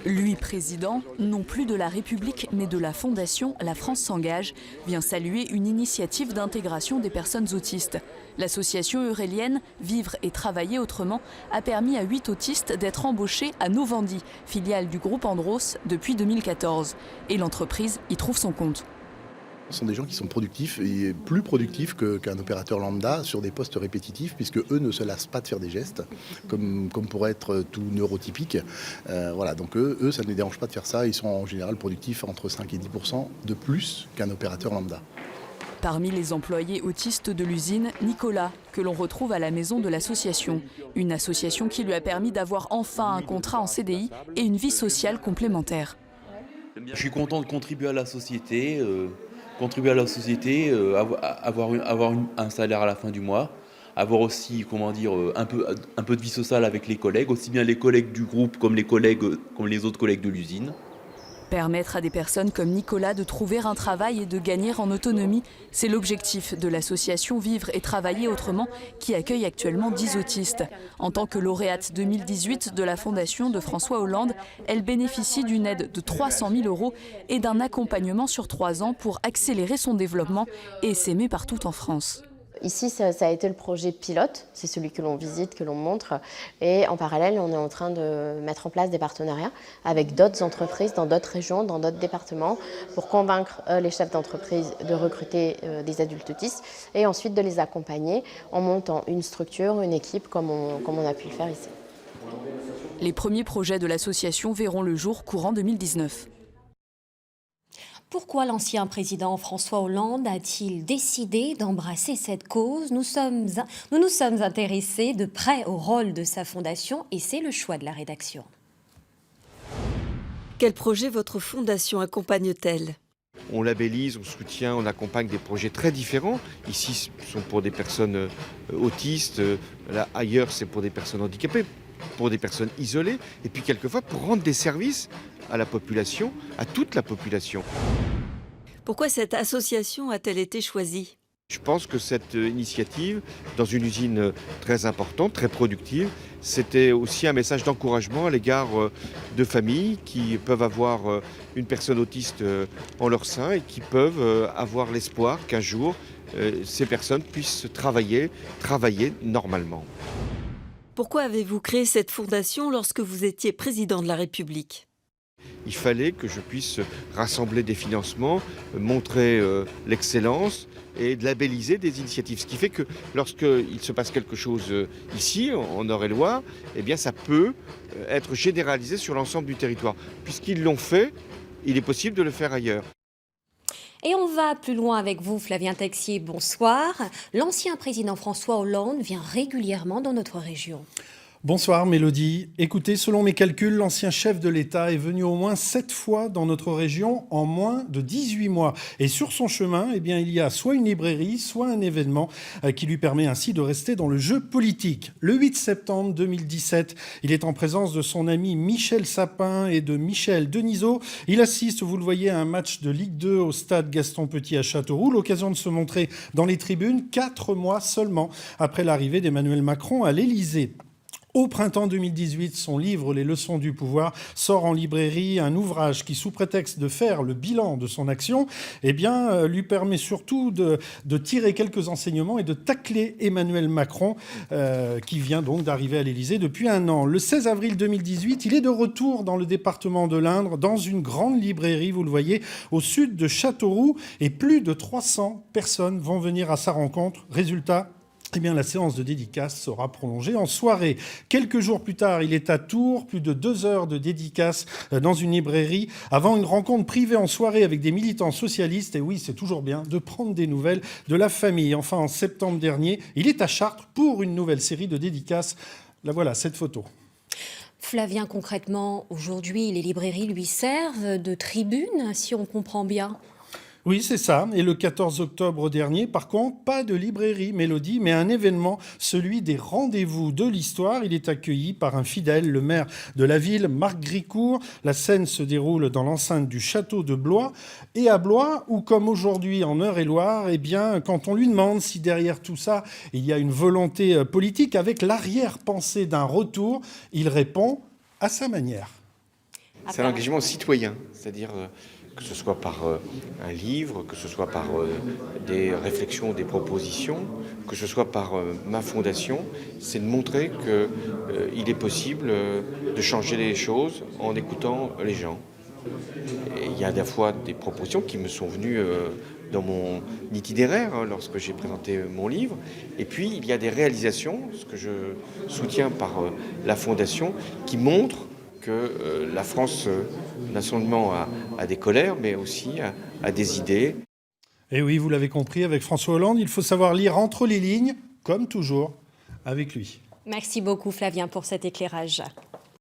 Lui, président, non plus de la République, mais de la Fondation La France s'engage, vient saluer une initiative d'intégration des personnes autistes. L'association eurélienne Vivre et Travailler Autrement a permis à 8 autistes d'être embauchés à Novendy, filiale du groupe Andros, depuis 2014. Et l'entreprise y trouve son compte. Ce sont des gens qui sont productifs et plus productifs qu'un opérateur lambda sur des postes répétitifs, puisque eux ne se lassent pas de faire des gestes, comme pourrait être tout neurotypique. Voilà, donc eux, ça ne les dérange pas de faire ça. Ils sont en général productifs entre 5 et 10% de plus qu'un opérateur lambda. Parmi les employés autistes de l'usine, Nicolas, que l'on retrouve à la maison de l'association. Une association qui lui a permis d'avoir enfin un contrat en CDI et une vie sociale complémentaire. Je suis content de contribuer à la société. Avoir un salaire à la fin du mois, avoir aussi, un peu de vie sociale avec les collègues, aussi bien les collègues du groupe comme les autres collègues de l'usine. Permettre à des personnes comme Nicolas de trouver un travail et de gagner en autonomie, c'est l'objectif de l'association Vivre et Travailler Autrement qui accueille actuellement 10 autistes. En tant que lauréate 2018 de la Fondation de François Hollande, elle bénéficie d'une aide de 300 000 € et d'un accompagnement sur 3 ans pour accélérer son développement et s'aimer partout en France. Ici, ça a été le projet pilote, c'est celui que l'on visite, que l'on montre. Et en parallèle, on est en train de mettre en place des partenariats avec d'autres entreprises dans d'autres régions, dans d'autres départements, pour convaincre les chefs d'entreprise de recruter des adultes autistes et ensuite de les accompagner en montant une structure, une équipe, comme on a pu le faire ici. Les premiers projets de l'association verront le jour courant 2019. Pourquoi l'ancien président François Hollande a-t-il décidé d'embrasser cette cause ? Nous nous sommes intéressés de près au rôle de sa fondation et c'est le choix de la rédaction. Quel projet votre fondation accompagne-t-elle ? On labellise, on soutient, on accompagne des projets très différents. Ici, ce sont pour des personnes autistes, là, ailleurs, c'est pour des personnes handicapées, pour des personnes isolées, et puis quelquefois pour rendre des services à la population, à toute la population. Pourquoi cette association a-t-elle été choisie ? Je pense que cette initiative, dans une usine très importante, très productive, c'était aussi un message d'encouragement à l'égard de familles qui peuvent avoir une personne autiste en leur sein et qui peuvent avoir l'espoir qu'un jour, ces personnes puissent travailler normalement. Pourquoi avez-vous créé cette fondation lorsque vous étiez président de la République ? Il fallait que je puisse rassembler des financements, montrer l'excellence et de labelliser des initiatives. Ce qui fait que lorsqu'il se passe quelque chose ici, en Eure-et-Loir, eh bien ça peut être généralisé sur l'ensemble du territoire. Puisqu'ils l'ont fait, il est possible de le faire ailleurs. Et on va plus loin avec vous, Flavien Texier, bonsoir. L'ancien président François Hollande vient régulièrement dans notre région. Bonsoir Mélodie. Écoutez, selon mes calculs, l'ancien chef de l'État est venu au moins 7 fois dans notre région en moins de 18 mois. Et sur son chemin, eh bien, il y a soit une librairie, soit un événement qui lui permet ainsi de rester dans le jeu politique. Le 8 septembre 2017, il est en présence de son ami Michel Sapin et de Michel Denisot. Il assiste, vous le voyez, à un match de Ligue 2 au stade Gaston Petit à Châteauroux. L'occasion de se montrer dans les tribunes 4 mois seulement après l'arrivée d'Emmanuel Macron à l'Élysée. Au printemps 2018, son livre « Les leçons du pouvoir » sort en librairie, un ouvrage qui, sous prétexte de faire le bilan de son action, eh bien, lui permet surtout de tirer quelques enseignements et de tacler Emmanuel Macron, qui vient donc d'arriver à l'Élysée depuis 1 an. Le 16 avril 2018, il est de retour dans le département de l'Indre, dans une grande librairie, vous le voyez, au sud de Châteauroux, et plus de 300 personnes vont venir à sa rencontre. Résultat, eh bien, la séance de dédicace sera prolongée en soirée. Quelques jours plus tard, il est à Tours, plus de 2 heures de dédicace dans une librairie, avant une rencontre privée en soirée avec des militants socialistes. Et oui, c'est toujours bien de prendre des nouvelles de la famille. Enfin, en septembre dernier, il est à Chartres pour une nouvelle série de dédicaces. Là, voilà, cette photo. Flavien, concrètement, aujourd'hui, les librairies lui servent de tribune, si on comprend bien. Oui, c'est ça. Et le 14 octobre dernier, par contre, pas de librairie Mélodie, mais un événement, celui des rendez-vous de l'histoire. Il est accueilli par un fidèle, le maire de la ville, Marc Gricourt. La scène se déroule dans l'enceinte du château de Blois. Et à Blois, où comme aujourd'hui en Eure-et-Loir, eh bien, quand on lui demande si derrière tout ça, il y a une volonté politique avec l'arrière-pensée d'un retour, il répond à sa manière. C'est un engagement citoyen, c'est-à-dire que ce soit par un livre, que ce soit par des réflexions, des propositions, que ce soit par ma fondation, c'est de montrer qu'il est possible de changer les choses en écoutant les gens. Et il y a à la fois des propositions qui me sont venues dans mon itinéraire lorsque j'ai présenté mon livre, et puis il y a des réalisations, ce que je soutiens par la fondation, qui montrent que la France, non seulement a des colères, mais aussi a des idées. Et oui, vous l'avez compris, avec François Hollande, il faut savoir lire entre les lignes, comme toujours, avec lui. Merci beaucoup Flavien pour cet éclairage.